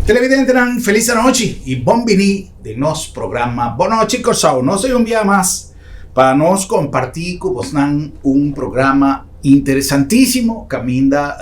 Televidente, feliz noche y bienvenido de nos programa Boa Noite Corsao. No soy un día más para nos compartir con vos un programa interesantísimo que minda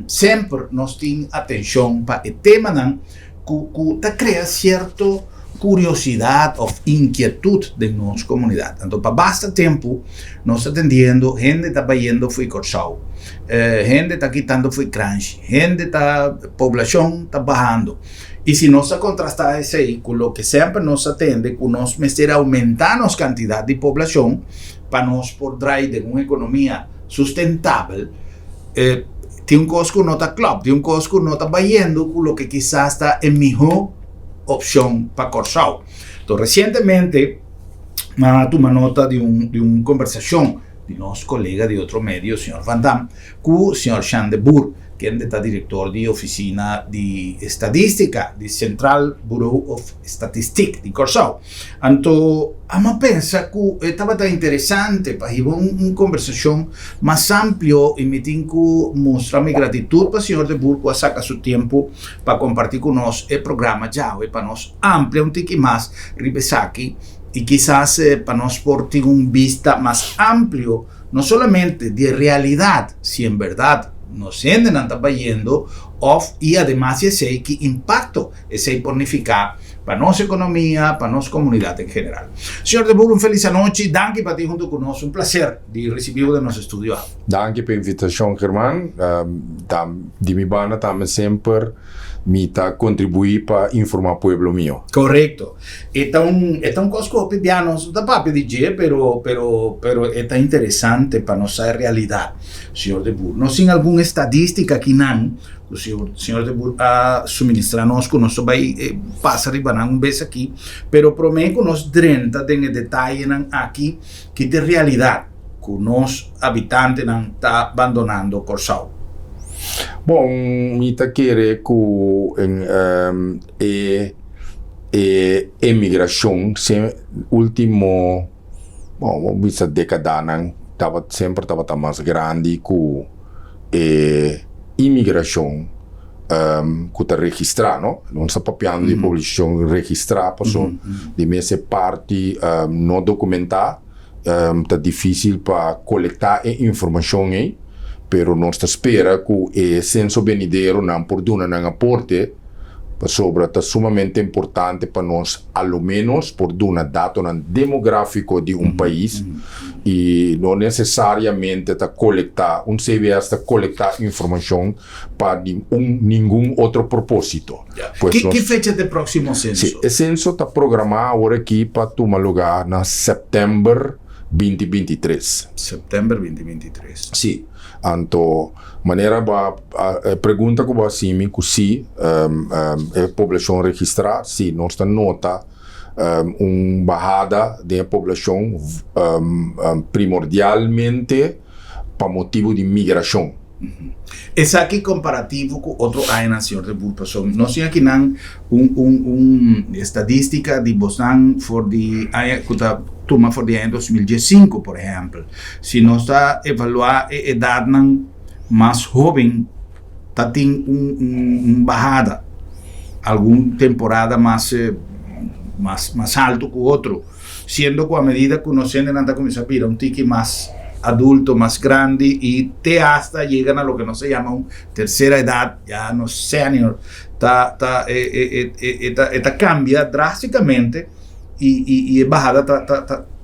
siempre nos tiene atención para el tema que crea cierto curiosidad o inquietud de nuestra comunidad. Tanto para bastante tiempo nos atendiendo, gente está yendo fui Corsao, gente está quitando fui crunch, gente está, población está bajando. Y si nos contrasta ese vehículo que siempre nos atende, que nos meter aumentar la cantidad de población para nos poder de una economía sustentable, tiene un costo no está club, tiene un costo no está yendo con lo que quizás está en mejor opción para Corsao. Entonces, recientemente, tomé nota de una conversación de nuestro colega de otro medio, señor Van Damme, con el señor Jean de Boer, quien es director de oficina de estadística de Central Bureau of Statistics de Corsao. Entonces, a pensa que estaba tan interesante para llevar una conversación más amplia y me tengo que mostrar mi gratitud para el señor de Boer que saca su tiempo para compartir con nosotros el programa ya, y para nos ampliar un poco más, Ribesaki, y quizás para nos portar un vista más amplio, no solamente de realidad, si en verdad nos sienten yendo y además ese que impacto ese bonificar para nuestra economía, para nuestra comunidad en general. Señor de Boer, un feliz noche, danke para ti junto con nosotros, un placer de recibirlo de nuestro estudio. Danke per invitación, Germán. De mi banda también siempre me contribuir para informar al pueblo mío. Correcto. Então cosco pianos da papi DJ, pero está interesante para nuestra realidad, señor de Boer. No sin alguna estadística que o señor de Boer a suministrarnos con nosotros pasa arriba un vez aquí, pero prometo nos 30 de detalle aquí que de realidad que los habitantes están abandonando Corsao. Bom, mi quiere que emigração último, bom, essa década sempre estava mais grande que imigração que está registrada, não está papiando de população registrar, pessoa de minha parte não documentar, está difícil para coletar informação aí. Pero nós espera que o censo venidero não produza um aporte sobre é sumamente importante para nós, ao menos por um dado demográfico de país e não necessariamente coletar CBS está coletar informação para nenhum outro propósito. Que fecha do próximo censo? Sim, o censo está programado agora aqui para tomar lugar na setembro 2023. Setembro 2023. Sim. Então, maneira a pergunta que eu assim que se a população registrada, se nós está nota bajada da população primordialmente para motivo de migração. Esse aqui comparativo com outro ano, senhor de Boer, nós temos aqui estadística de Bosnan for de toma for de ano 2015, por exemplo. Se nós está evaluar a idade mais jovem, está tem bajada, alguma temporada mais alto que o outro, sendo que a medida que nós ainda começa a virar tique mais adulto, más grande y hasta llegan a lo que no se llama una tercera edad, ya no senior, cambia drásticamente y bajada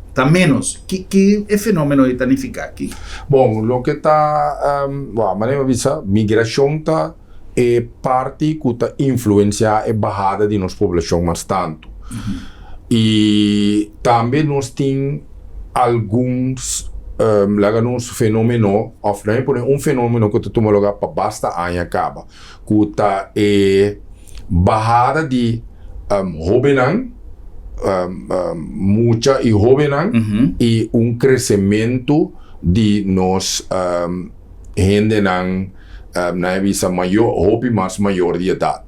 está menos. ¿Qué fenómeno está aquí? Bom, lo que está, maneira visa, migração está parte que está influencia a bajada de nossa população mais tanto. E também nós temos alguns uns fenômenos, um fenômeno que toma lugar para basta ano acaba, que está bajada de jovem, muita e jovem, e crescimento de nós gente na visa maior, mais maior de idade.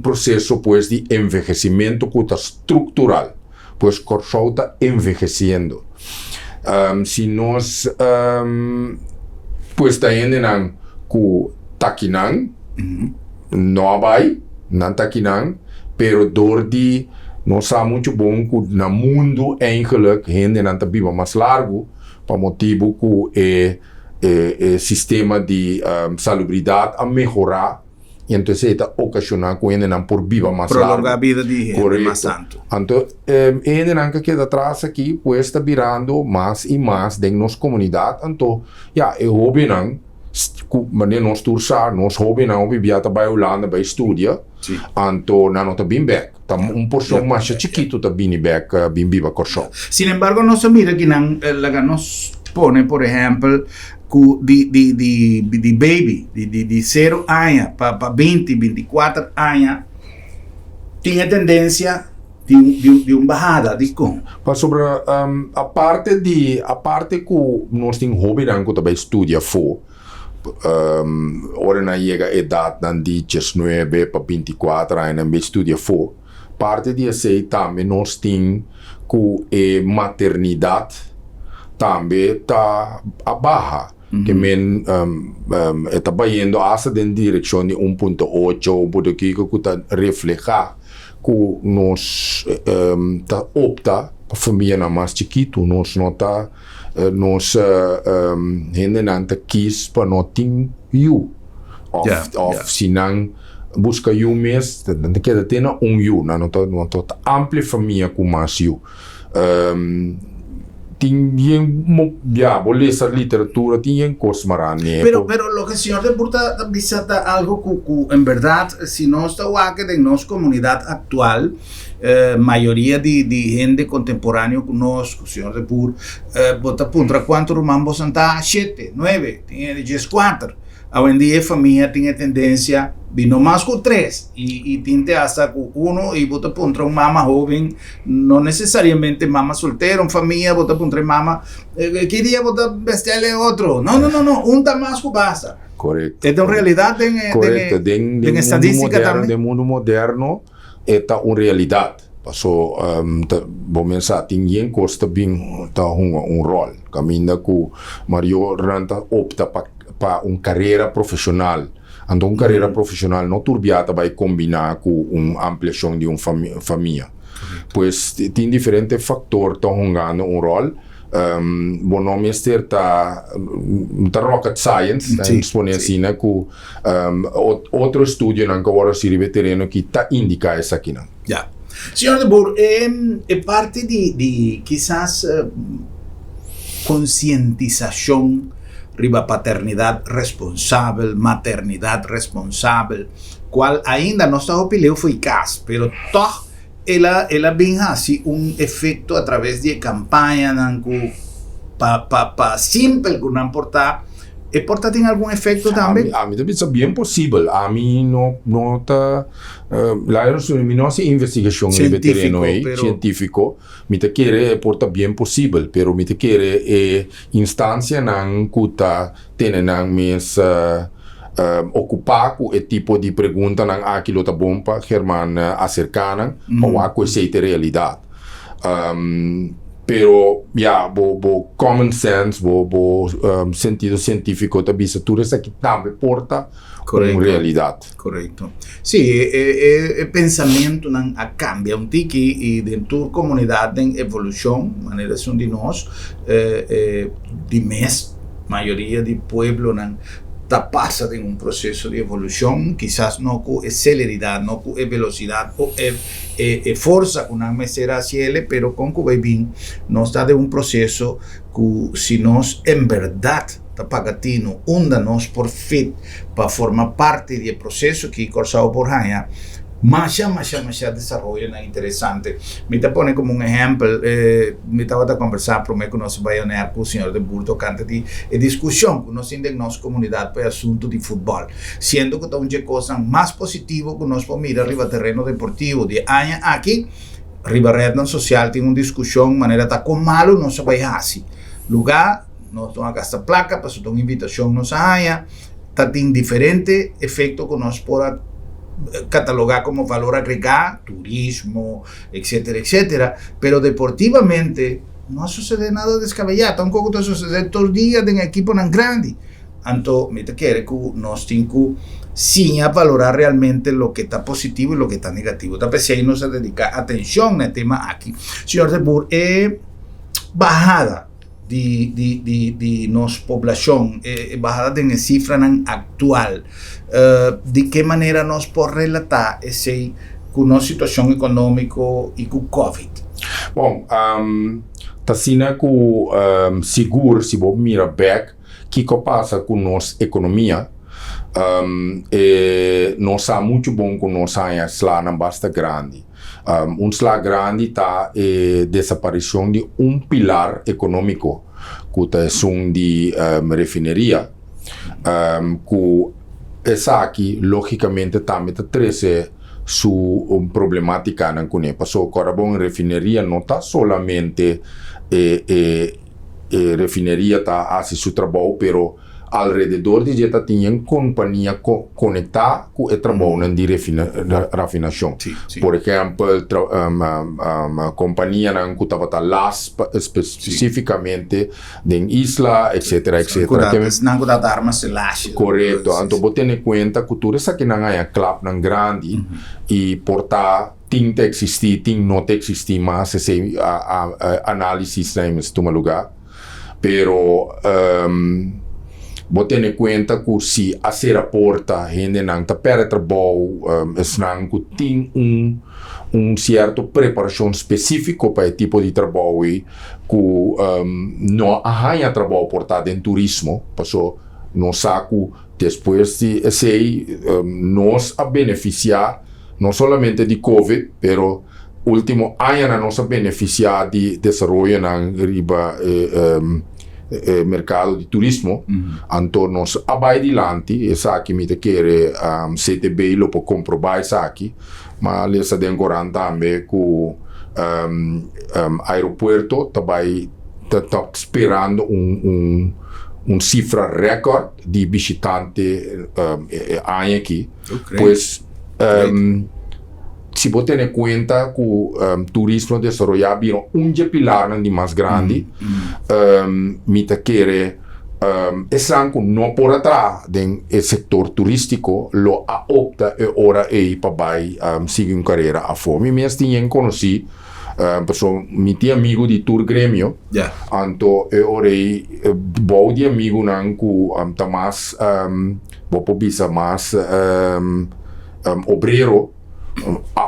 Processo pues de envejecimento que está estrutural, pues Corsao está envejecendo. Se nós pues está indo que taquinan, não vai Nanta kinang, pero door die nós sabe muito bom que no mundo eigenlijk gente nanta biba mais largo, para motivo que o sistema de salubridade a melhorar, e então isso ocasiona que gente não por biba mais largo. Prolongar a vida de gente mais santo. Então, gente não que atrás aqui, pues está virando mais e mais dentro da nossa comunidade, então, é hobby não, mas nós turçar, nós hobby não, viviata para a Holanda, para estudar, então, não está bem back. Porção mais chiquito está bem back, bem viva corso. Sin embargo, no se mira que nos pone, por exemplo, de baby, de 0 anos para 20, 24 anos, tem tendência de uma bajada de com. Sobre a parte que nós temos hobby não que também estuda for, ora na chega a idade de 19 para 24 anos me estuda for, parte de essa também nós temos que a maternidade também está a barra. Que men está indo asa em direção de 1.8, porque que está reflejar que nós tá opta para família na mais chiquito, nós não tá nós gente não tá quis para não ter you, of se não busca you mês, não quer ter you, não tá ampla família com mais you. Esa literatura tiene cosas maravillas. Pero lo que el señor de Burta dice algo que en verdad, si no está aquí en nuestra comunidad actual, mayoría de gente contemporánea que conozco, señor de Burta, bota punta cuánto rumambos santa 7, 9, tiene 10, 4. Hoy en día familia tiene tendencia de no más con 3 y tiene hasta con 1 y bota punta un mamá joven, no necesariamente mamá soltera, una familia bota punta mamá, ¿qué día bota vestirle otro? No, un damasco basta. Correcto. Es una realidad en estadística también. De mundo moderno, esta una realidad. Pasó, vou pensar, tinha costa bem tá um rol. Caminha que Mario Ranta opta para uma carreira profissional. Então, uma carreira profissional não turbiata vai combinar com uma ampliação de uma família. Pois tem diferentes fatores que estão jogando um rol. Bom nome está rocket science, expõe assim, né, que outro estudo não agora se veterano que está indica isso aqui, não. Já. Senhor de Boer, é parte de quizás conscientização riba paternidade responsável, maternidade responsável, qual ainda não está opileu foi eficaz, pero toch ela vem assim efeito através de campanha para simples que não portar. E porta tem algum efeito também? A mim também é bem possível. A mim não está lá não se investigação científico, me te quer porta bem possível, pero me te quer instância não cuta tem não mes ocupar com o tipo de pergunta não aquilo tá bom para Germán acercar ou a coisa realidade. Pero bo common sense, bo sentido científico também tudo isso aqui também porta uma realidade. Correto. Sim, o pensamento não cambia tique e dentro da comunidade em evolução, maneira de nós, de mês, maioria do povo não passa em um processo de evolução, quizás não com celeridade, não com velocidade ou força que não será ciele, pero com que vai vir, nós está de um processo que se nós em verdade está pagatino, onde nós por fit para formar parte do processo que cursado por Haya, más desarrollo interesante. Me te pone como un ejemplo, me estaba a conversar, prometo que no se vaya a negar con el señor de Burto, canta de discusión que nos tiene en nuestra comunidad para el asunto de fútbol, siendo que son cosas más positivas que nos podemos mirar arriba terreno deportivo de año aquí, arriba red social, tiene una discusión, manera está con malo, no se vaya así. Lugar, no están acá esta placa, pero una invitación nos haya, está en diferentes efectos que nos pueda catalogar como valor agregado, turismo, etcétera, etcétera, pero deportivamente no sucede nada descabellado, tampoco sucede todos los días en equipo tan grande. Entonces, me quiere que nos tenemos sin a valorar realmente lo que está positivo y lo que está negativo. Entonces, ahí nos dedica atención al tema aquí. Señor de Boer, bajada de nos población, bajada de cifra actual, de qué manera nos por relatar ese con una situación económica y con COVID? Bom, tasina ku seguro se vos mira back que passa com nossa economia. Nós há muito bom com nossa slá não basta grande. Slá grande está desaparição de pilar econômico que é de refineria. Que essa aqui logicamente também traz su problemática na cune. Passou agora bom refineria não está solamente refineria tá fazendo seu trabalho, pero alrededor de jeta tinha companhia conectada com o trabalho de refinação. Por exemplo, companhia que estava lá especificamente em isla, etc, etc. Não dá armas selagem. Correto. Então, vou ter em conta que tudo isso aqui não é claro, não grande, e portar tem que existir, tem não existir, mas esse análise está em este lugar. Pero vou ter em conta que se a ser a porta gente não está perto trabalho, não tem certa preparação específica para esse tipo de trabalho que não arranha trabalho portado em turismo, passou não sabe depois de esse nós a beneficiar não somente de COVID, pero último ano nós a beneficiar de desenvolvimento na riba mercado de turismo. Então nós abai adiante, essa aqui me te quer CTB lo para comprovar essa aqui, mas lesa de encoran também que aeroporto também está esperando cifra recorde de visitante ano aqui, pois se você ter em conta que o turismo desenvolvido virou pilar de mais grande, me te quer que não por atrás do setor turístico, lo opta e ora para seguir uma carreira a fome. Mas tinha conhecido mi tinha amigo de tour grêmio, então ora bom de amigo não que tá mais vou pobisa mais obreiro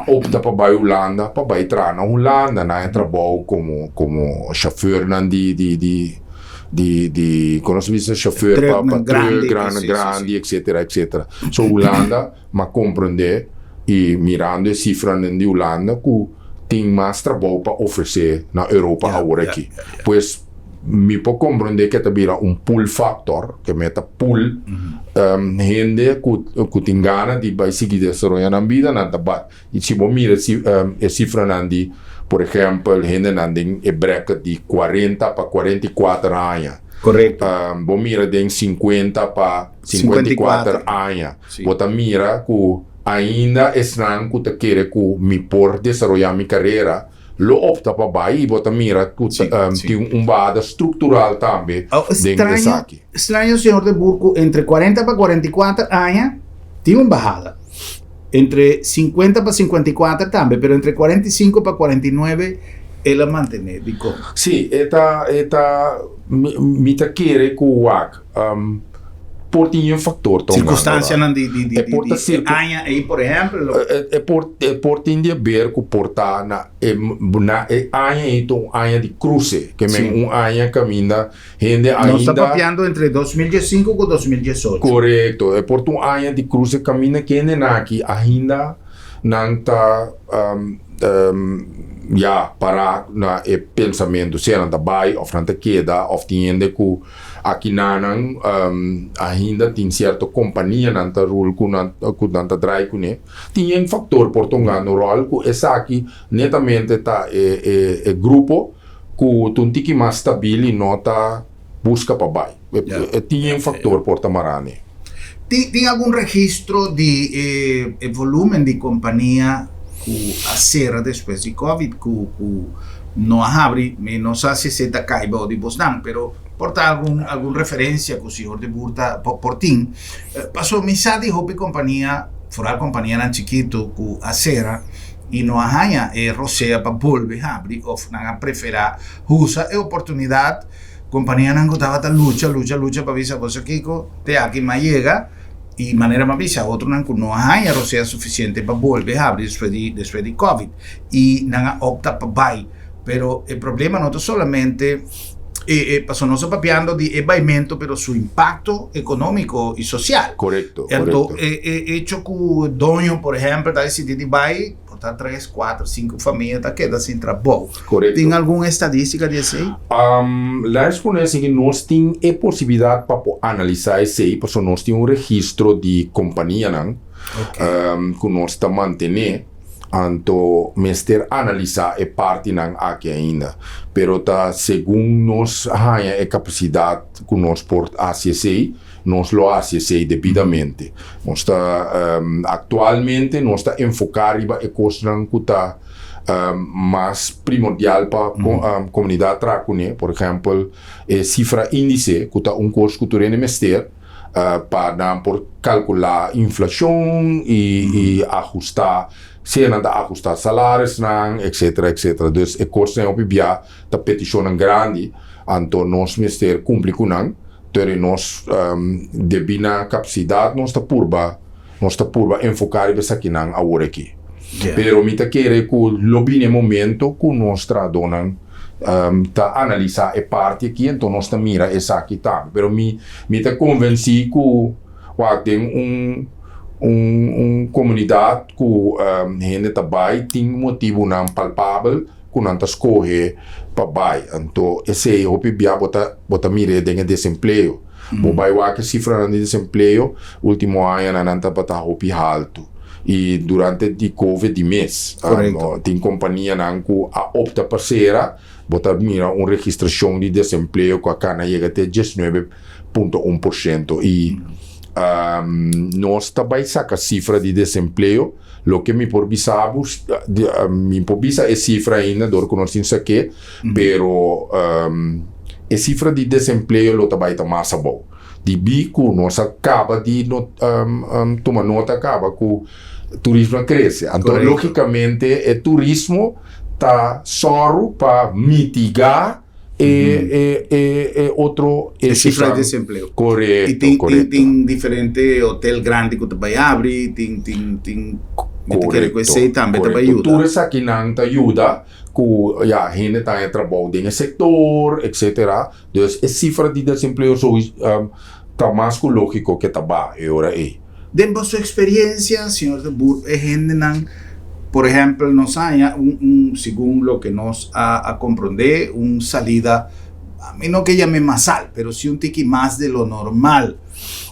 opta para a Holanda, para entrar na Holanda, na trabalho como chauffeur de como se diz, chauffeur para grande, etc, etc. So Holanda, mas compreender e mirando a cifra de Holanda que tem mais trabalho para oferecer na Europa agora aqui. Pois me pode compreender que também pull factor, que meta pull gente que tem gana de vai seguir desenvolvendo a vida, e se você mira a cifra de, por exemplo, gente tem a bracket de 40 para 44 anos. Correto. Você mira de 50 para 54 anos. Você mira que ainda é estranho que você quer que me por desenvolver minha carreira, lo opta para baixo, você mira que tem base estrutural também dentro dessa aqui. Estranho, senhor de Burco, entre 40 para 44 anos tem uma bajada. Entre 50 para 54 também, mas entre 45 para 49 ela mantém, digo. Sim, me te quer que o por tinha factor circunstância de aña aí, por exemplo, por tinha ver com portar na aña então aña de cruce que me aña caminha gente ainda nós está papeando entre 2015 com 2018. Correto, por aña de cruce caminha que aqui ainda não tá para na pensamento se não tá vai ou não tá queda ou tinha que aqui não ainda tem certa companhia não tá rule não tá drive com né tem fator por tongando rol que essa aqui netamente tá grupo que tunti que mais estável não tá busca para vai tem fator por tamarane. Tem algum registro de volume de companhia que a serra depois de Covid que não abre, não sei se está caindo de Boston, pero porta algún referencia que si de burta por tin. Pasó mi sadi hopi compañía, fuera compañía nan chiquito ku acera e não arranha rosea para volver a abrir ou não preferar usa a oportunidade companhia não gostava da luta para ver se você Kiko te aqui mais chega e maneira mais bisa outro não arranha rosea suficiente para volver a abrir depois de Covid e não opta para vai pero o problema não é somente passou nós papiando de abaimento pero su impacto econômico e social. Correcto. Então, hecho que o dono, por exemplo, está decidindo de vai botar 3, 4, 5 famílias tá queda sem trabalho. Correcto. Tem alguma estatística disso aí? La resposta é que nós temos a possibilidade para analisar isso aí, porque nós temos registro de companhia que nós está mantendo. Anto mester analisar e parte nan aqui ainda, pero ta según nos haya a capacidade que nós por ACC, nós lo ACC devidamente. Nós está atualmente nós está enfocar riba e coisas que tá mais primordial para comunidade tracune, por exemplo, cifra índice que tá curso que tu rende mester para por calcular inflação e ajustar se não dá ajustar salários, etc. Dus é curso não pibia da petição grande, então nós mister cumprir com não, então nós devina capacidade nós está purba enfocar e aqui não agora aqui. Pero me tá querer que lobine momento que nós tradonan tá analisar a parte aqui, então nós tá mira essa aqui tá. Pero me tá convenci que tem comunidade que gente também tem motivo não palpável que não tá escolher para vai. Então esse é o pibia bota mira de desemprego. Vai que cifra de desemprego último ano não tá para hopi alto. E durante de Covid de mês, tem companhia que opta para ser, bota mira registração de desemprego que a cana chega até 19,1%. E nós também saca cifra de desemprego, lo que me por bisa é cifra ainda, do que nós temos aqui, pero a cifra de desemprego lo também está mais bom. De bico, nós acaba de tomar nota, acaba com turismo cresce. Então, logicamente, o turismo está só para mitigar outro cifra de desemprego. Correto. E tem diferente hotel grande que também abre, tem que também ajuda. Tudo isso aqui não te ajuda, que a gente está em trabalho no setor, etc. Então, a cifra de desemprego está mais lógico que está agora aí. Dentro da sua experiência, senhor de Burr, por exemplo, nos haya segundo lo que nos a comprender, salida, a mí no que llame más alto, pero sí un tiki más de lo normal,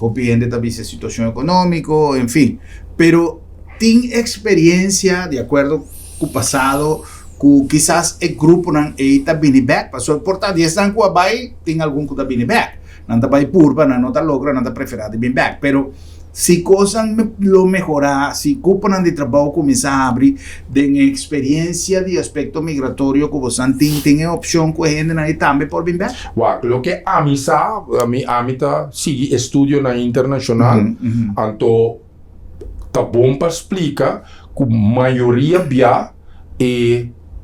obviamente también la situación económica, en fin, pero tiene experiencia de acuerdo con pasado, que quizás el grupo está bien back, pasó por tal 10 años tiene algún que está bien back, no está bien purba, no está logra, no está preferado bien back, pero si cosas lo mejorar, si cuponan de trabajo comienza a abrir, de experiencia de aspecto migratorio que vos tiene opción que gente ahí también por bien. Lo que a mí sigue estudio na internacional, anto tá bom para explicar que maioria via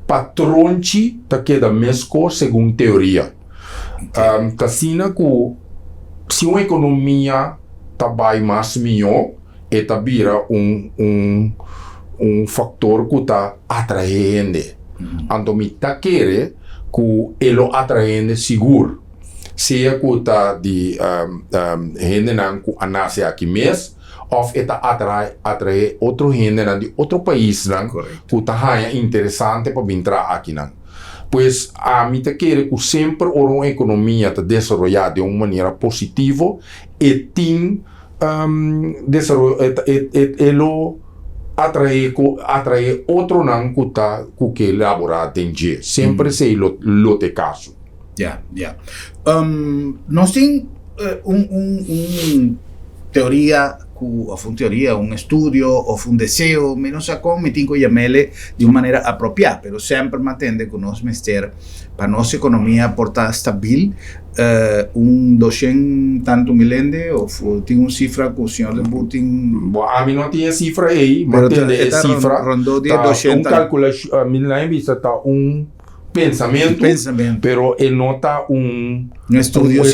patronci tá queda mesco segundo teoria. Tá sina que se uma economia vai mais melhor, eta vira fator que está atraindo. Então, me tá querer que ele atraindo seguro. Seja que está de gente que nasce aqui mesmo, ou eta atrai outro gente de outro país que está interessante para entrar aqui. Pois a mim tá querer que sempre uma economia está desenvolvida de uma maneira positiva e tem ele atrai outro não que elaborar tem dia. Sempre sei lo te caso. Nós tem teoria que a teoria, estudo ou deseo, menos a como me tenho que chamá-le de uma maneira apropriada, pero sempre mantendo que nós mester para nossa economia portar estável, 200 tanto milende, ou tem cifra que o senhor de Burting... Bom, a mim não tinha cifra aí, mas tem a cifra, rondou de 200. cálculo, a mim lá em vista está pensamento, pero ele não está estudo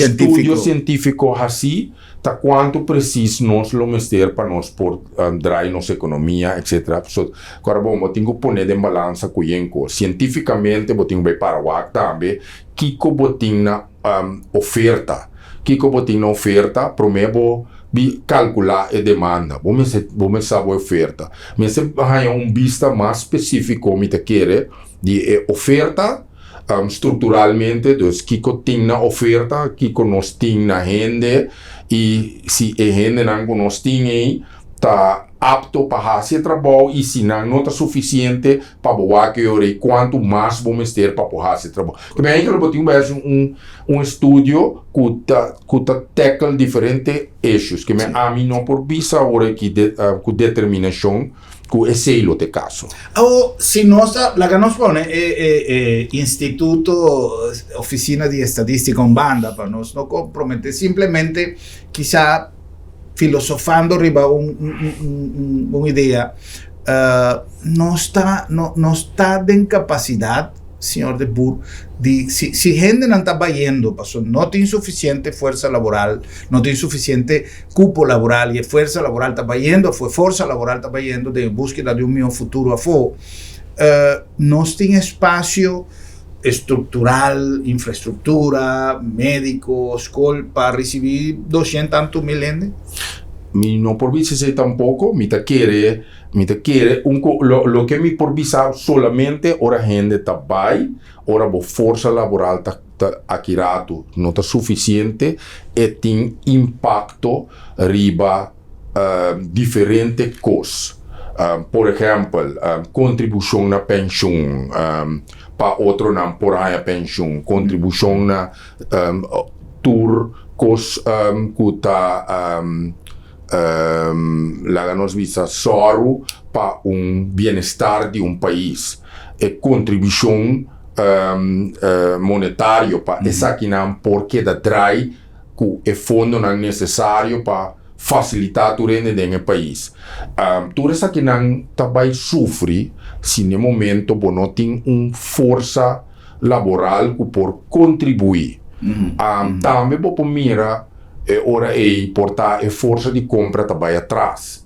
científico assim, tá quanto preciso nós lo mester para nós por drive nossa economia, etc. So, agora, bom, eu tenho que pôr de balança com o cientificamente, eu tenho que para o também, que eu tenho na oferta, que eu tenho na oferta, primeiro calcular a demanda, vamos saber a oferta, mas se há vista mais específico, me te quer de oferta estruturalmente, dus kiko ting na oferta, kiko nos ting na gente, e se a gente não nos ting aí, tá apto para fazer trabalho, e se não está suficiente para boar que eu quanto mais vamos ter para fazer trabalho. Também que eu tenho estudo que tackle diferentes eixos, que a mim não por visa agora que com determinação que é seilo de caso. Se nós, la que nos pone Instituto, Oficina de Estadística en banda, para nos no comprometer, simplemente quizá filosofando arriba una idea, no está de incapacidad, señor de Burr, si gente no está yendo, no tiene suficiente fuerza laboral, no tiene suficiente cupo laboral, y fuerza laboral está yendo, fuerza laboral está yendo de búsqueda de un mejor futuro a fo, no tiene espacio estructural, infraestructura, médicos, escola para recibir 200 tantos mil ende? No por visa tampoco, me te quiere lo que me por visa solamente ora gente tabai, ora bo força laboral ta akirato, não está suficiente e tem impacto riba diferente cos. Por exemplo, contribuição na pensão, para outro não por aí a pensão, contribuição na tour cos cuta la nos visa soro para bem-estar de país e contribuição monetária para essa que não porque da trai que é fundo não necessário para facilitar o rendimento do país. Tudo isso que não também sofre se no momento não tem força laboral que por contribuir. Também por mira ora portar a força de compra também atrás.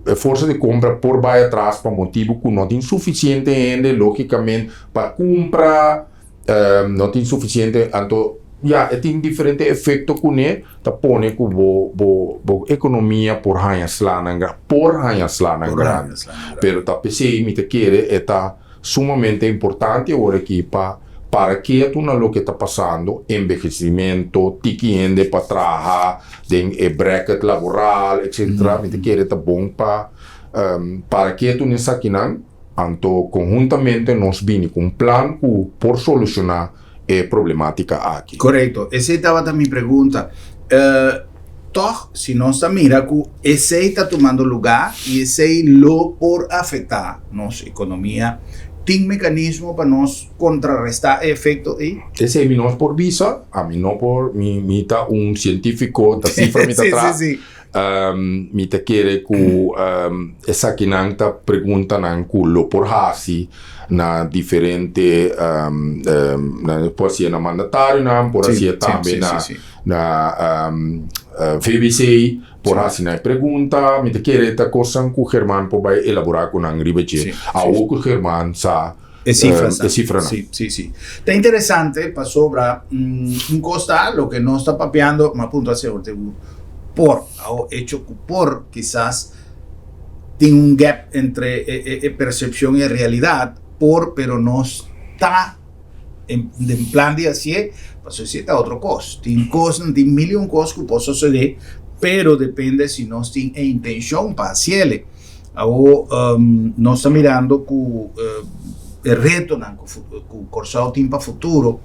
A força de compra por vai atrás para motivo que não tem suficiente ainda, logicamente, para comprar, não tem suficiente, então, tem diferente efeito com ele, tá pone que a economia por hanyaslana grande. Pero tá pensei, me te quer, tá sumamente importante agora aqui para que tudo o que está passando, envelhecimento, tiquiende para trabalhar, tem bracket laboral, etc. Me te quer tá bom para que tudo isso aqui não, então conjuntamente nós vimos com plano por solucionar a problemática aqui. Correto, essa estava a minha pergunta. Se nós mira que esse está tomando lugar e esse lo por afetar nossa economia, tem mecanismo para nós contrarrestar o efeito aí? Esse é nós por visa, a mim não por mim tá científico da cifra me tá atrás. Me te quer que essa que não tá pergunta não que lo por hasi na diferente pode ser na mandatário não por assim também na VBC por assim na pergunta me te quer esta coisa que o Germán por vai elaborar com ang ribeche a o que o Germán sa cifra não. Sim. Está interessante para sobre costa lo que nós está papeando mas ponto a ser por o hecho que por quizás tem gap entre percepção e realidade pero no está en plan de así, pues eso es otra cosa. Tiene cosas, tiene millones de cosas que pueden suceder, pero depende si no tiene intención para hacerlo. Ahora, no está mirando que el reto que el Corsao tiene para el futuro.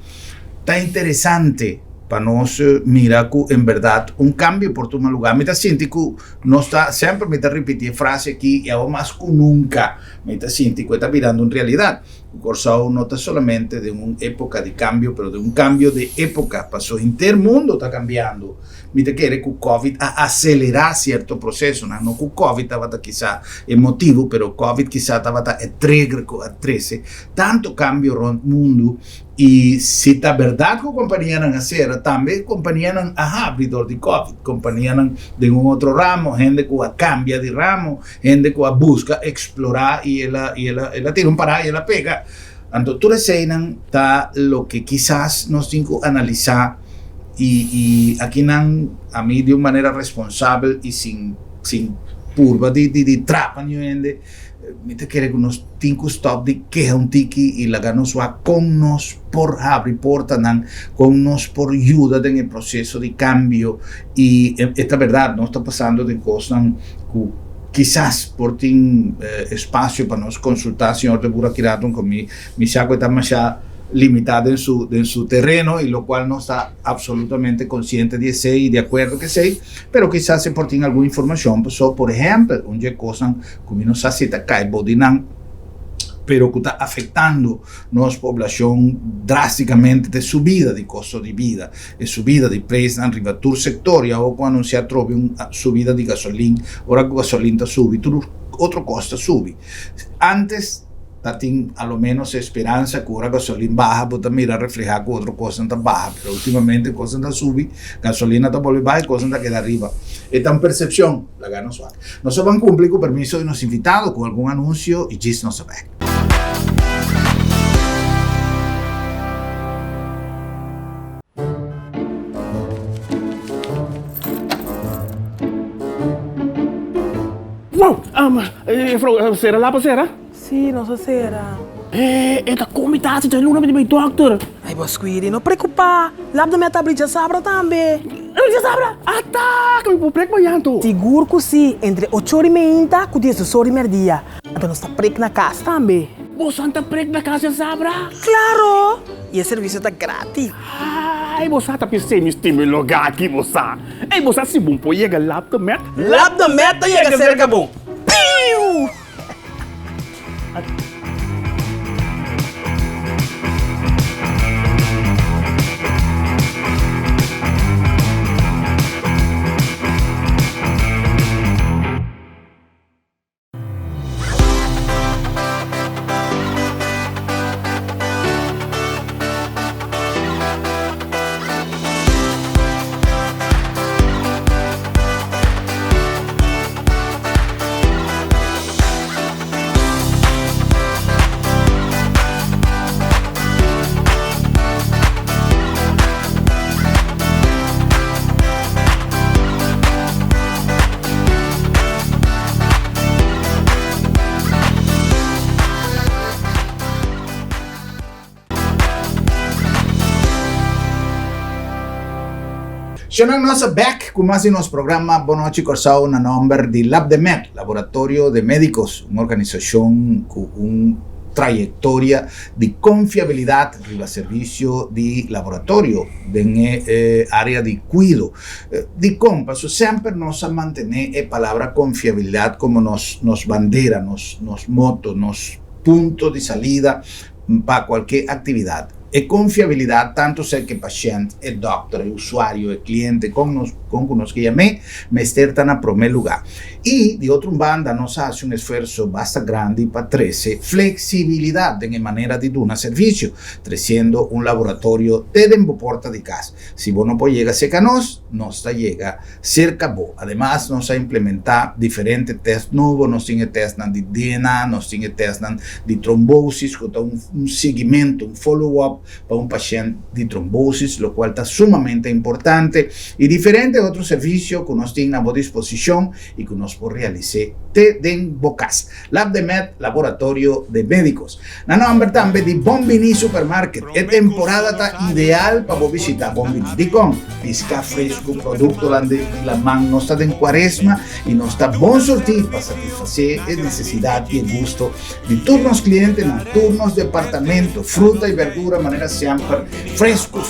Está interesante para nós mirar que, em verdade, cambio por todo lugar. Me está sentindo que nós está sempre me está repetindo a frase aqui, e é mais que nunca me está sentindo que está virando uma realidade. O Corsao não está solamente de uma época de cambio, mas de cambio de época. Passou inteiro mundo está cambiando. Me está querendo que o Covid acelerar certo processo. Não que o Covid estava quizá emotivo, mas o Covid quizá estava trigger a 13. Tanto cambio no mundo. E se está verdade que a companhia não acera, também a companhia não abre de Covid. A companhia não de outro ramo, gente que cambia de ramo, gente que busca explorar e ela tira parar e ela pega. Então, tudo isso está o que quizás nós temos que analisar e aqui não, a mim de uma maneira responsável e sem curva de trapa, me te quer que nós temos que stop de que é tiki e lá nos va com nós por abrir porta com nós por ajuda no processo de cambio e esta verdade não está passando de coisas que quizás por ter espaço para nós consultar, senhor de Buraquiraton, com me saco está mais limitado en su terreno y lo cual no está absolutamente consciente de eso y de acuerdo que sea, pero quizás se porten alguna información, pues, por ejemplo, una cosa que no se está caibo pero que está afectando nuestra población drásticamente de subida de costo de vida, de subida de preços en rivatur sector, y ahora cuando se trove una subida de gasolina, ahora que gasolina sube, otro costo sube. Antes, tem a lo menos esperança que a gasolina baixa para mirar reflejar que outra coisa está baixa, mas ultimamente a coisa está subir, gasolina está por baixo e a coisa está queda arriba. Esta percepção, la gana suave. Nós vamos cumprir com o permisso de nosso invitado com algum anúncio e diz não saber. Wow, sera lá para sera? Sì, non so se era. Esta comitação tem nome de meu doctor. Ai, Bosquiri, não preocupa. Labda me tablica sabra também. Não já sabe? Tá, que me vou preocupar yanto. Seguro que sim, entre 8h30 e 10h dia. Então nós está preco na casa também. Você está preco na casa, sabra? Claro! E o serviço está grátis. Ai, você está pensando em lugar aqui, você. Ei, você se bom pode chegar lá do met? Labda meta chega cerca bom. Piu! Siamo nossa back com mais nosso programa Boa Noite Corsao na nome de LabDemed, Laboratório de Médicos, uma organização com uma trajetória de confiabilidade no serviço de laboratório na área de cuidado. De compasso, sempre nós manter a palavra confiabilidade como nos bandeira, nos moto, nos ponto de salida para qualquer atividade. E confiabilidade, tanto ser que paciente, e doctor, e usuário, e cliente, com nós que chamamos, mas está na primeiro lugar. E, de outra banda, nós fazemos um esforço bastante grande para trazer flexibilidade na maneira de dar serviço, trazendo laboratório desde a porta de casa. Se você não pode chegar cerca a nós chega cerca a você. Además, nós vamos implementar diferentes testes novos, nós temos testes de DNA, nós temos testes de trombose, que dá seguimento, follow-up para paciente de trombose, o qual está sumamente importante, e diferentes outros serviços que nós temos à disposição e que nós podemos realizar desde Bocas. LabDemed, Laboratório de Médicos. Na nome também de Bombini Supermarket. É temporada está ideal para visitar Bombini. Dicom, pesca fresco, produto lá de la mão, nós está em quaresma e nós está bom sortir para satisfazer a necessidade e o gosto de todos os clientes, na turnos de apartamento, fruta e verdura, manera sempre fresco,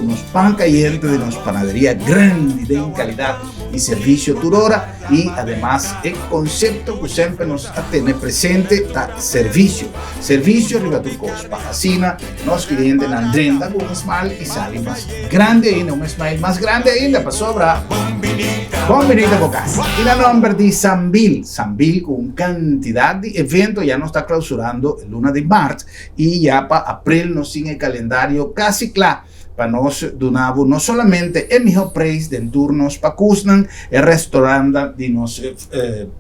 nos pan caliente de nos panadería grande de calidad y servicio turora y además el concepto que siempre nos tiene presente está servicio arriba tu cospa, así nos clientes andrenda con un smile y sale más grande ainda, un smile más grande ainda para sobra bombinita bocas y la nombre de Sambil con cantidad de eventos ya nos está clausurando el luna de marzo y ya para abril nos sigue el calendario casi claro para nos donavo no solamente el mejor precio de turnos para Cusnan, el restaurante de nos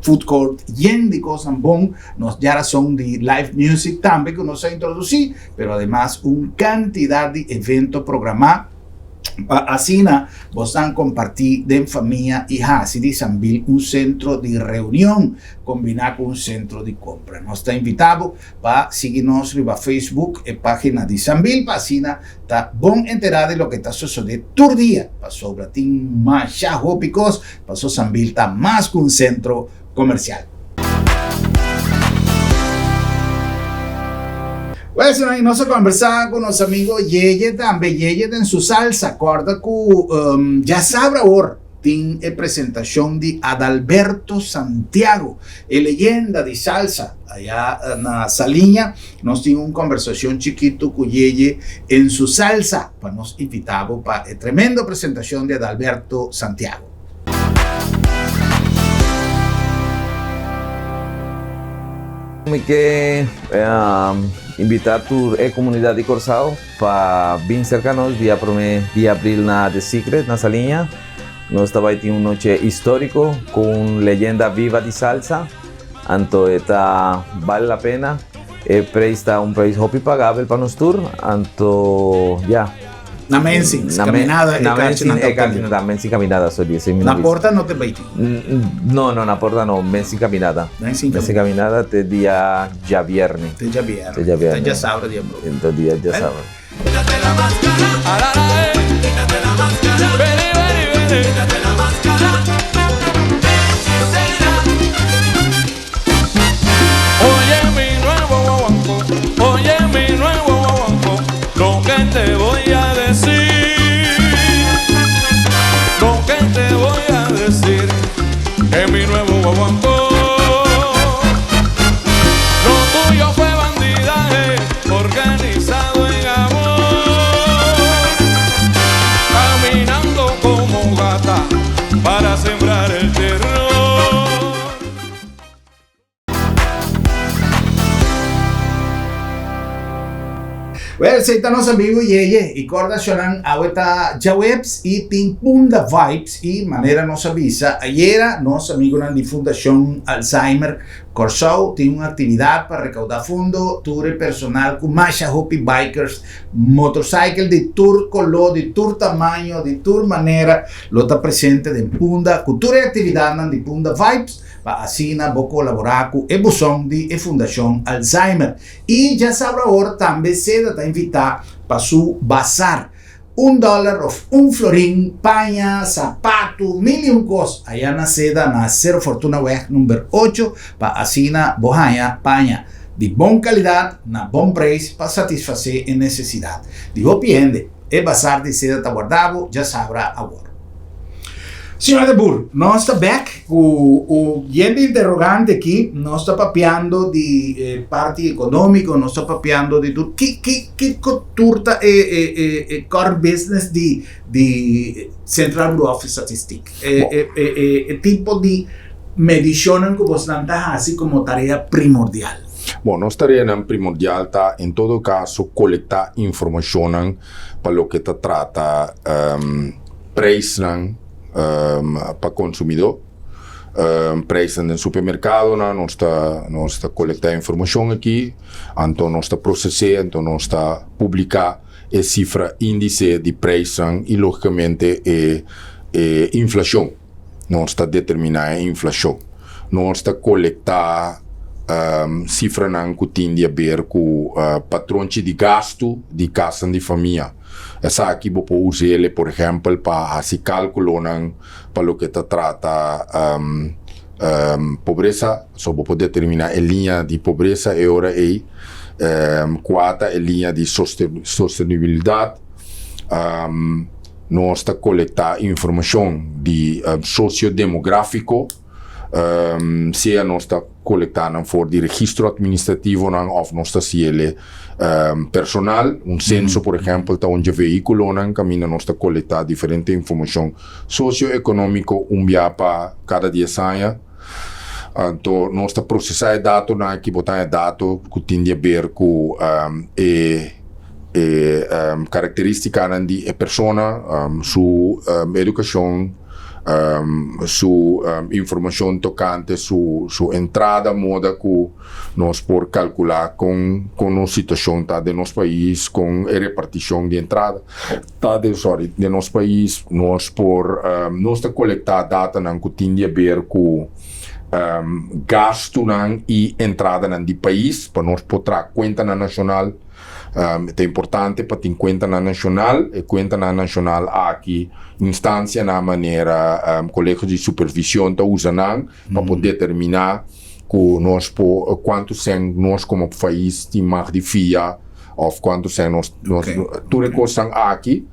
food court lleno de cosas bon, nos ya son de live music también que nos ha introducido, pero además una cantidad de eventos programados. Así vos han compartir de familia y así de Sambil un centro de reunión combinado con un centro de compra. Nos está invitado para seguirnos en Facebook y página de Sambil para así está bon enterado de lo que está sucediendo todo el día. Pasó Bratín más picos, pasó Sambil está más que un centro comercial. Pues ahí nos conversaba con los amigos Yeye también, Yeye en su salsa, acorda que ya sabrá ahora, tiene presentación de Adalberto Santiago, leyenda de salsa, allá en la Saliña, nos tiene una conversación chiquito con Yeye en su salsa, para nos invitamos para la tremenda presentación de Adalberto Santiago. Que invitar tu comunidad de Corsao para bien cercanos día abril na The Secret na Salinha. Nos estaba ahí una noche histórico con leyenda viva de salsa. Anto esta vale la pena. El precio está un precio hopi pagable para nos tour. Anto ya. Na Mensin, caminada na Mensin caminada só dice. Na porta não te baiti. No, na porta no, Mensin caminada. Mensin caminada te dia ya viernes. Te ya viernes. Te ya sábado dia bro. Entonces dia ya sábado. Quítate la máscara. Quítate la máscara. Vení. Quítate la máscara. Oye mi nuevo guaguancó, lo que te voy a decir, que mi nuevo guaguancó, lo tuyo fue bandidaje, organizado en amor, caminando como gata para sembrar el terror. Well, seita nos amigo Yeye y cordacionan ahorita ya webs y Punda Vibes y manera nos avisa ayer nos amigos de Fundación Alzheimer Corsao tiene una actividad para recaudar fondos tour personal con más hopi bikers motorcycle de tour color de tour tamaño de tour manera lo está presente de Punda cultura y actividad de Punda Vibes para así colaborar con el buzón de Fundación Alzheimer y ya sabrá ahora también se está invitar para su bazar $1 of un florín, paña, zapato, mil y un cosas. Allá en la seda, en la Cero Fortuna Web número 8, para así bohaya, paña de buena calidad, na buen precio, para satisfacer en necesidad. Digo, piende, el bazar de seda está guardado, ya sabrá ahora. Senhora de Burr, nós está back, o interrogante aqui, nós está papeando de parte econômica, nós está papeando de tudo. Que turta é core business de Central Bureau of Statistics? Tipo de medição que você não está assim como tarefa primordial? Bom, nossa tarefa primordial está, em todo caso, coletar informação para o que está trata preços para consumidor, preços no supermercado, nós está coletar informação aqui, então nós está processar, então nós está publicar a cifra índice de preços e logicamente a inflação, nós está determinar a inflação, nós está coletar cifra que tem a ver com patrão de gasto de casa de família. Essa aqui vou usar, por exemplo, para fazer cálculo para o que trata pobreza, só vou determinar a linha de pobreza e ora quarta a linha de sustentabilidade. Nós está coletar informação de sociodemográfico, seja nós está coletando for de registro administrativo ou nós está ciele personal, censo, por exemplo, tá onde veículo caminha, nós está coletar diferente informação socioeconômico dia para cada 10 anos. Então, nós está processar dados que botar dados que tem a ver com características de persona, sua educação, sua informação tocante sua entrada, moda que nós por calcular com a situação de nosso país, com a repartição de entrada de nosso país, nós nós coletar dados que tem a ver com gasto e entrada do país, para nós poder conta nacional. É importante para ter conta nacional e conta nacional aqui instância na maneira colégios de supervisão tá usando para poder determinar que nós quanto são nós como país de mais de FIA ou quanto são nós tudo coisa aqui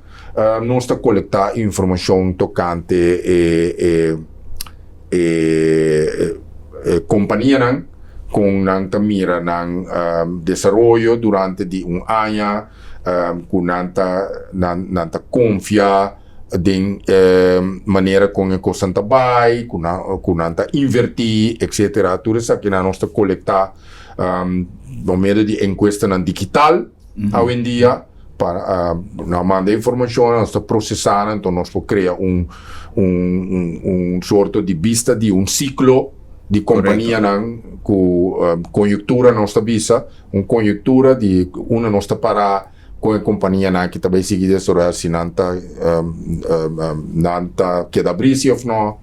nós está coletar informação tocante companhia com nanta mira ng desarrollo durante di ano, com nanta confia din maneira com a coisa trabalha, com nanta invertir, etc. Tudo isso que nós está coletar no meio de encuesta digital, hoje em dia, para nós mandar informação, nós está processando, então nós podemos criar sorto de vista de ciclo de companhia com conjuntura nossa visa, conjuntura de uma nossa para com a companhia que também sigue desarrollar se nanta queda brisa ou não,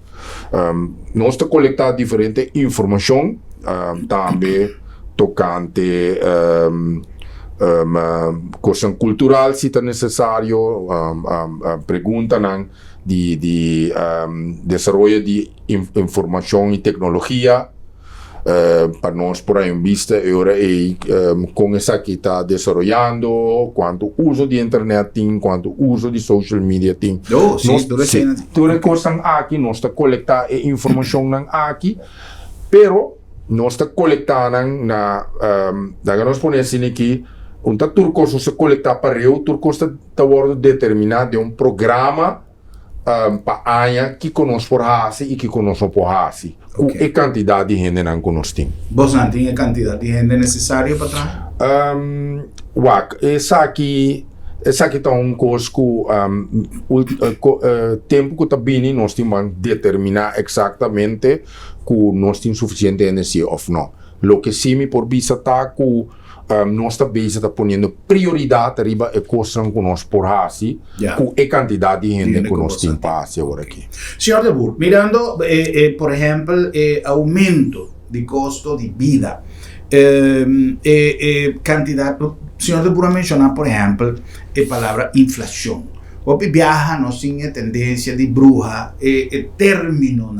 nós está coletar diferente informação também tocante coisa cultural se é necessário, pergunta de desarrollo de informação e tecnologia para nós por aí vista agora com essa que está desenvolvendo quanto uso de internet tem, quanto uso de social media tem. Toda coisa aqui nós está coletar informação aqui, pero nós está coletando nós põe assim aqui turco se coletar para eu turco está determinado de programa para a que conosco por hasi e que conosco por hasi. E quantidade de gente não conosco tem. Você não tem a quantidade de gente necessária para trás? Essa aqui está coisa que tempo que está vindo nós temos que determinar exatamente que nós temos suficiente energia ou não. Lo que sim me por vista está que nossa base está ponendo prioridade arriba a coisa que nós por hasi, com a quantidade de gente que nós temos para agora aqui. Senhor de Boer, mirando, por exemplo, aumento de custo de vida, cantidade, senhor de Boer mencionar, por exemplo, a palavra inflação. O viaja, nós temos tendência de bruxa, término,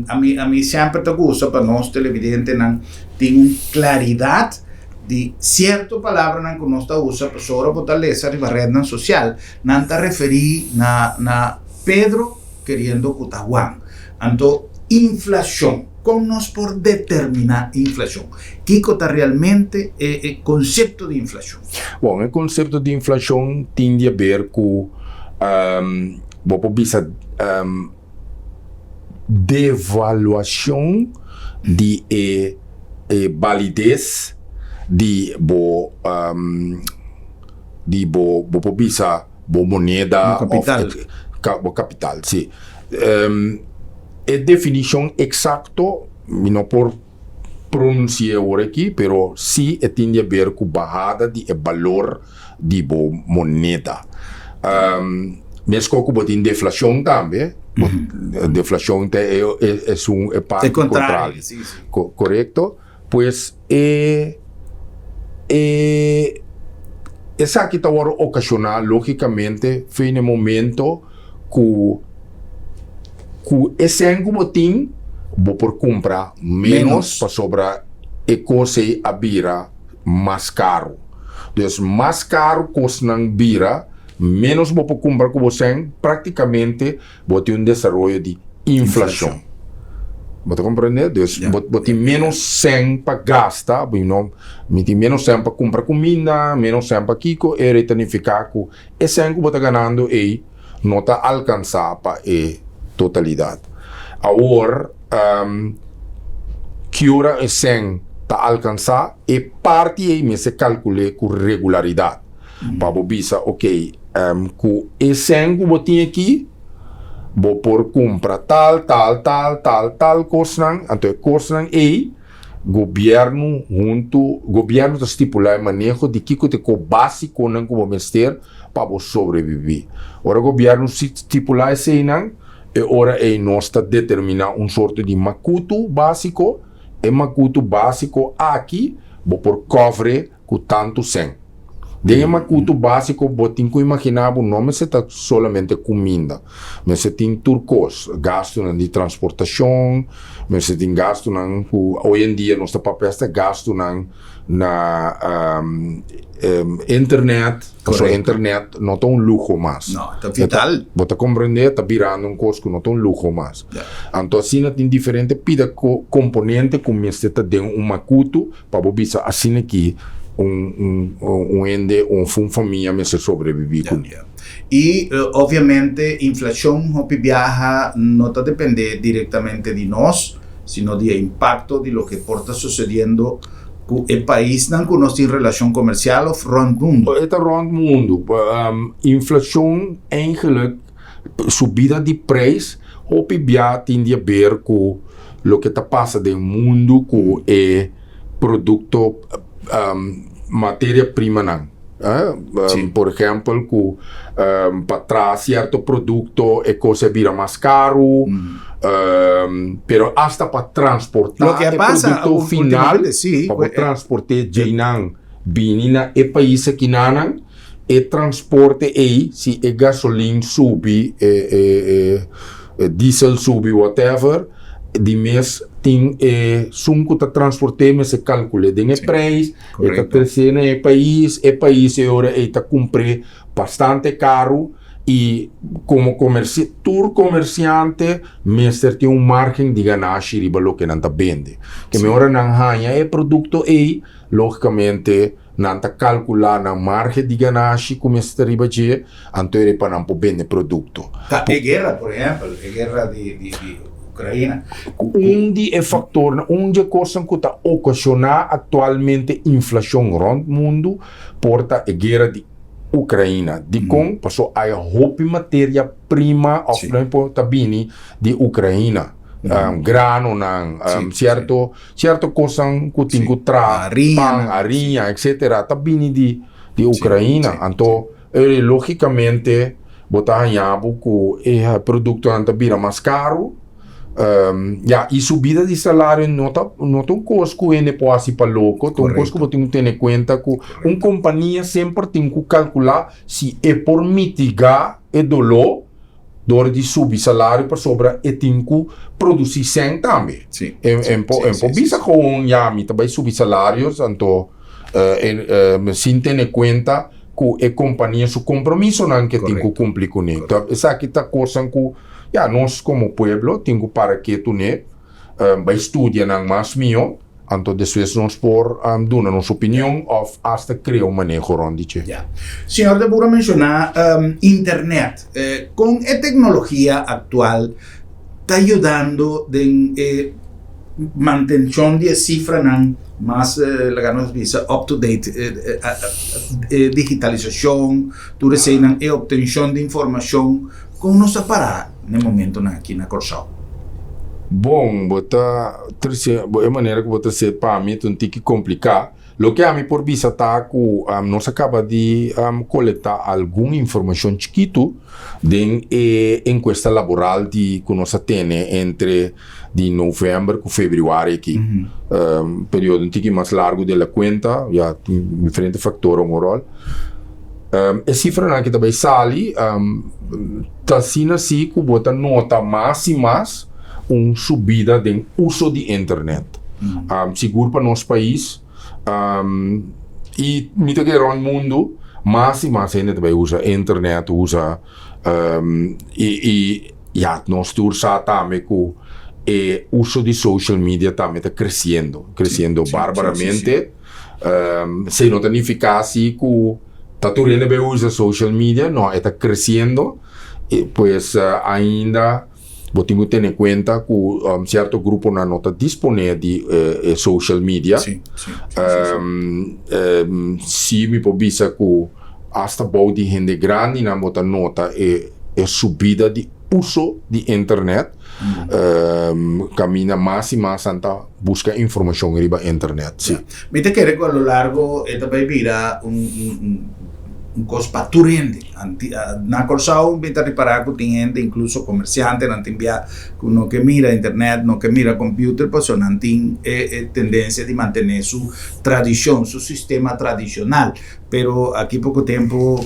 a mim sempre te gusta para nós televidentes tem claridade de certa palavra que nós usa para sobre fortaleza de rede social não está referir na Pedro querendo Cutahuan. Então inflação como nós por determinar inflação que está realmente o conceito de inflação. Bom, o conceito de inflação tem a ver com vou pensar devaluação de validez de bo bisa bo moneda bo capital sim a definição exato não por pronunciar agora aqui pero sim tem a ver com bajada de valor de bo moneda mesmo que botin deflação também. Deflação é parte contrária. Correto? Pois essa aqui está agora ocasionar, logicamente, foi no momento que esse botim vou por comprar menos para sobra e coisa a bira mais caro. Dus mais caro custa não bira, menos vou por comprar com você, praticamente vou ter desenvolvimento de inflação. Você compreende? Dus vou ter menos 100 para gastar, me tem menos 100 para comprar comida, menos 100 para kiko, e retanificar que esse 100 que você ganhando aí não está alcançar para a totalidade. Agora, que hora é 100 está alcançar e parte aí me se calcula com regularidade. Para você dizer, ok, com esse 100 que você tem aqui, vou por comprar tal coisa, então coisa aí, governo está estipular o manejo de que o básico não como mestre para você sobreviver. Ora o governo estipular isso aí não, e ora aí nós está determinar sorte de macuto básico, e macuto básico aqui, vou por cobre com tanto 100. De macuto básico, você tem que imaginar, não é somente comida, mas você tem turcos, gasto de transportação, mas você tem gasto, hoje em dia, nós estamos gasto na internet, a internet não é luxo mais. Não, é vital. Você compreende, está virando costo, não é luxo mais. Então, assim, tem diferentes componentes, como você tem macuto, para você assim aqui, ende, família me se sobrevive com ele. E, obviamente, inflação viaja não está depende diretamente de nós, sino do impacto de lo que está sucedendo com o país, não com nós em relação comercial ou front mundo. É rond mundo. Inflação, eigenlijk, subida de preço, tem a ver com o que está passando no mundo com o produto matéria-prima não. Por exemplo, para trás certo produto é coisa vira mais caro, pero hasta para transportar o produto final, para transportar jainan, binina e país que nanan, e transporte aí, se é gasolina sube, diesel sube, whatever, de mês tem sunco tá transporte mas se calcula de preço está crescendo no país agora está cumprir bastante caro e como comerciante mestre tem margem de ganagem riba lo que não tá vende que melhor não ganha produto aí logicamente não está calcular na margem de ganagem como mestre riba de então ele para não vender produto guerra por exemplo guerra de Ucrânia. De fator, de coisa que está ocasionando atualmente inflação no mundo, porta a guerra de Ucrânia. De como passou a roupa matéria-prima está vindo de Ucrânia. Grano, certo coisa que tem que trazer, pão, arinha, etc. Está vindo de Ucrânia. Então, logicamente, botar ganhado que o produto está vindo mais caro. E subida de salário não tá um custo que ele pode ser para louco, é um custo que você tem que ter em conta que uma companhia sempre tem que calcular se é por mitigar o dolor de subir salário para sobra e tem que produzir 100 também. Bisa com me também subir salários, então sem ter em conta que a companhia seu compromisso não que tem que cumprir com ele. Então, essa aqui está coisa que nós como pueblo temos para que tu vai estudar mais melhor, então depois nós por dar nossa opinião ou até criar manejo rondiche. Senhor, devo mencionar internet. Com a tecnologia atual está ajudando em manutenção de cifra mais up to date, digitalização, tudo isso e obtenção de informação com nossa parada no momento aqui na Corsao. Bom, a maneira que você para mim tem que complicar. O que a mim por vista está que nós acaba de coletar alguma informação chiquito de encuesta laboral que nós temos entre de novembro e fevereiro aqui. Período um pouco mais largo da conta, já tem diferentes fatores no rol. A cifra que também sale, está sendo assim que bota nota mais e mais subida de uso de internet. Seguro para nosso país, e me que no mundo, mais e mais gente vai usar internet, e nós usamos também com o uso de social media também está crescendo barbaramente. Se não significa assim que está tudo bem usa social media, não, está crescendo, e pues ainda vou ter que ter em conta que certo grupo não está disponível de social media. Se me pode que hasta bom de gente grande não nota subida de uso de internet. Camina mais e mais anta busca informação riba internet. Sim. Mite que a lo largo esta vai virar coisa paturente. Na Corsao mita reparar que tem gente, incluso comerciante, não tem no que mira internet, no que mira computer, pues não tem tendência de manter sua tradição, seu sistema tradicional. Pero aqui pouco tempo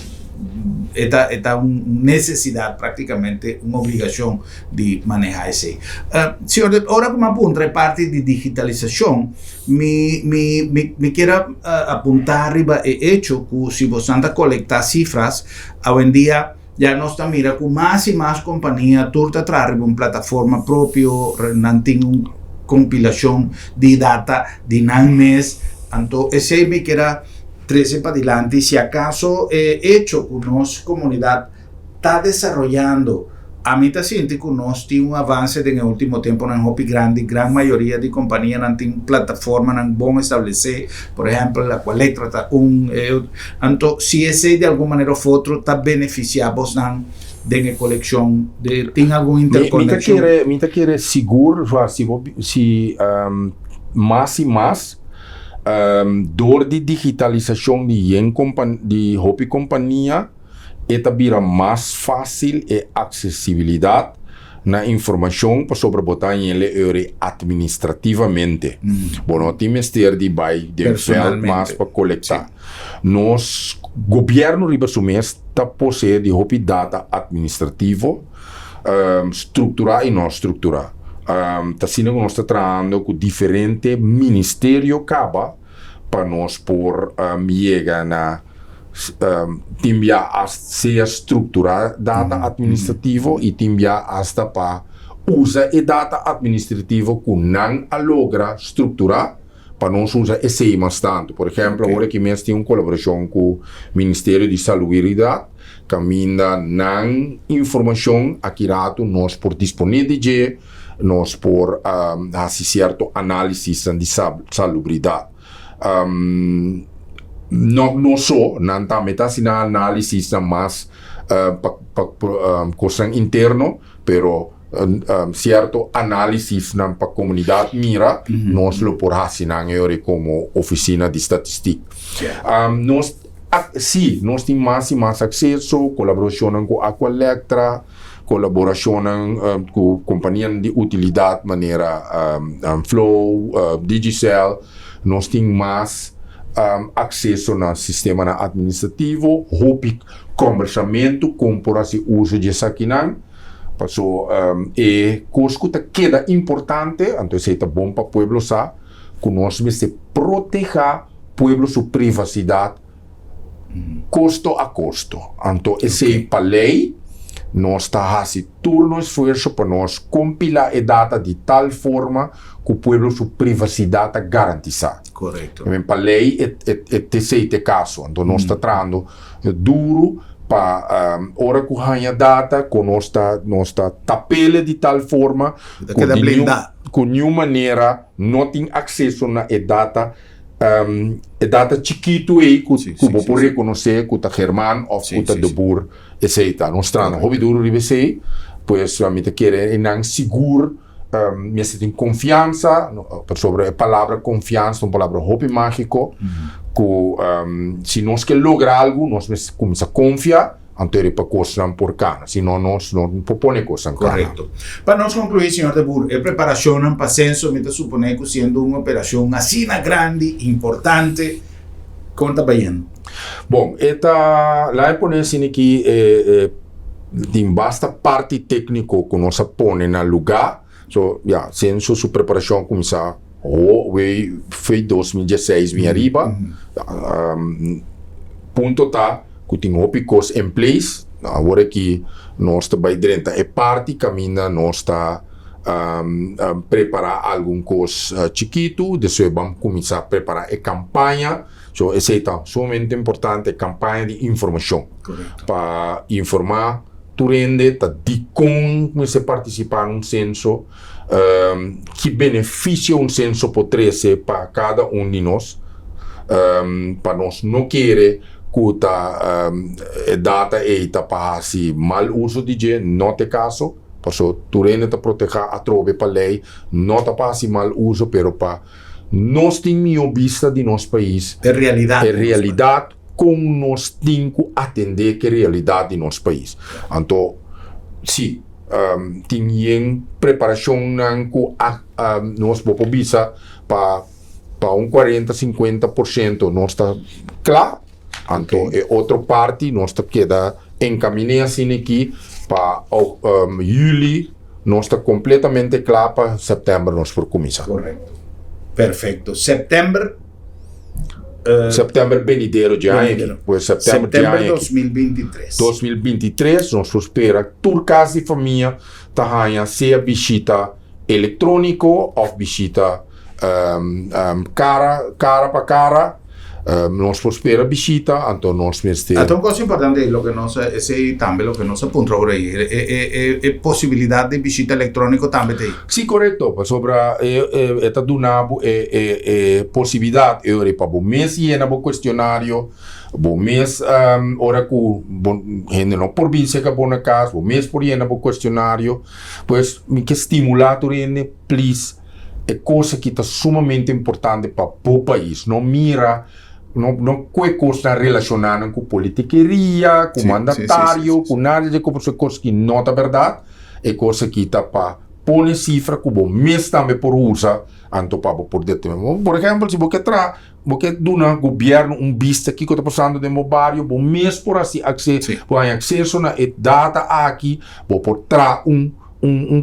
esta necessidade, praticamente uma obrigação de manejar isso. Senhor, agora como apunta a parte de digitalização, me quero apontar arriba o hecho que se você anda coletar cifras, hoje em dia já nós estamos mirando que mais e mais companhias turta traz uma plataforma própria, não tem uma compilação de data de um mês, então esse me quero 13 para adelante, si acaso hecho que nuestra comunidad está desarrollando, a mí te siento que nos tiene un avance en el último tiempo en Hopi grande, gran mayoría de compañías no tienen plataforma, no van a establecer, por ejemplo, la Colectra está entonces, si ese de alguna manera u otra está beneficiado de la colección, tiene alguna interconexión. Me quiere seguro, si más y más door de digitalização de Hopi companhia, esta vira mais fácil e acessibilidade na informação para botar em ele administrativamente. Bom, não tem mistério de veld mais para coletar. Nos governo ribasumês está possui de Hopi data administrativo, estruturar e não estruturar. Está sendo que nós estamos trabalhando com diferentes ministérios para nós por chegar na ser estruturar data administrativo e hasta para usar a data administrativo que não logra estruturar para nós usar esse bastante. Por exemplo, agora que nós temos uma colaboração com o Ministério de Saúde, caminha na informação aqui nós por disponível nós por certo análise de salubridade. Não só, não também está sendo análise mais coisa interno, pero certo análise para a comunidade mira, nós lo por assinar como oficina de estatística. Nós temos mais e mais acesso, colaboração com a Colectra, colaboração com companhias de utilidade, maneira Flow, Digicel, nós temos mais acesso no sistema administrativo, Hopi conversamento, comparação uso de saquinan, passou e coisa que queda importante, então é bom para o povo saber, que nós devemos proteger o povo sua privacidade, custo a custo. Então, esse para lei, nós estamos fazendo todo o esforço para nós compilar a data de tal forma que o povo sua privacidade garantida. Correto. Para a lei, é caso. Então, nós estamos trabalhando duro para hora que ganha data, com nossa tapela de tal forma que de nenhuma maneira não tem acesso na data. Data chiquito aí que vou por reconhecer que está Germán ou que está Debur, etc. Nós estamos hobby duro ribese, pois a mim te quer não seguro, me tem confiança sobre a palavra confiança, uma palavra hobby mágico, que se nós quer lograr algo, nós começamos a confiar. Anterior para coisa por cá, senão nós não propõe coisa. Correto. Para nós concluir, senhor Debur, a preparação para censo, me supõe que sendo uma operação assim grande, importante, como está bem? Bom, lá é por assim que tem basta parte técnico que nós põe no lugar, So, senso sua preparação começar, foi 2016 vem arriba, ponto tá, que tem opicos em place, agora que nós também dentro é parte, caminha, nós está preparar algum coisa chiquito, depois vamos começar a preparar a campanha. So, essa é somente importante, a campanha de informação. Para informar, tu rende, tá de como se participar num censo, que benefício um censo pode ser para cada de nós, para nós não querer que a data está para se mal uso de não tem caso. Porque tu rende te proteger a trove para lei, não está para se mal uso, pero para nós temos vista de nosso país. É realidade. É realidade como nós temos que atender que realidade de nosso país. Então, sim, tem preparação que nós vamos vista para 40-50% nós está claro. Então, é outra parte, nós está queda encaminhar assim aqui para julho, nós está completamente claro para setembro nós por começar. Correto. Perfeito. Setembro. Setembro venidero já aqui. Pois setembro já aqui. 2023. 2023 nós espera tur casa de família tá seja visita eletrônico ou visita cara para cara. Nós espera visita, então nós mesmo. Então, uma coisa importante, lo que nós, esse também, lo que nós apontou por aí, é possibilidade de visita eletrônica também tem. Sim, correto. Sobre esta donabo possibilidade para o mês e na o questionário, o mês ora que gente não por vir se acabou na casa, o mês por ir na o questionário, pois me que estimular tu rende, please, é coisa que está sumamente importante para o país. Não mira não qualquer coisa relacionada com politiqueria, com mandatário, com nada de coisa que não é verdade, é coisa que está para pôr cifra que o mês também por usa, então para por determinar. Por exemplo, se você do governo vista que está passando de meu bairro, o mês por assim acesso na data aqui, por trás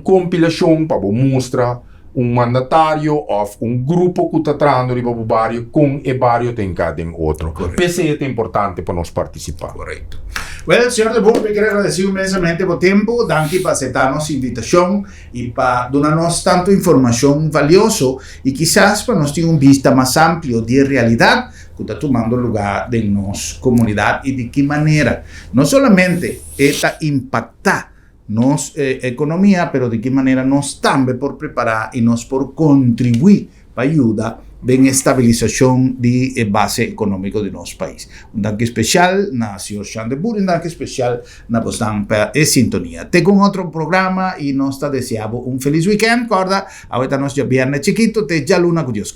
compilação para mostrar mandatário ou grupo que está tratando de o bairro com o bairro tem cada outro. PC é importante para nós participar. Correto. Well, senhor de Burbe, quero agradecer imensamente por tempo, danke para aceitar nossa invitação e para dar-nos tanta informação valiosa e quizás para nós ter vista mais ampla de realidade que está tomando lugar em nossa comunidade e de que maneira não somente está impactar nossa economia, pero de que maneira nós também por preparar e nós por contribuir para ajudar em estabilização de base econômica de nosso país. Danke especial na senhor Chandebur e danke especial na Boston para a sintonia. Tem com outro programa e nós te desejamos feliz weekend. Corda, agora nós já viernes chiquito, te já luna curioso.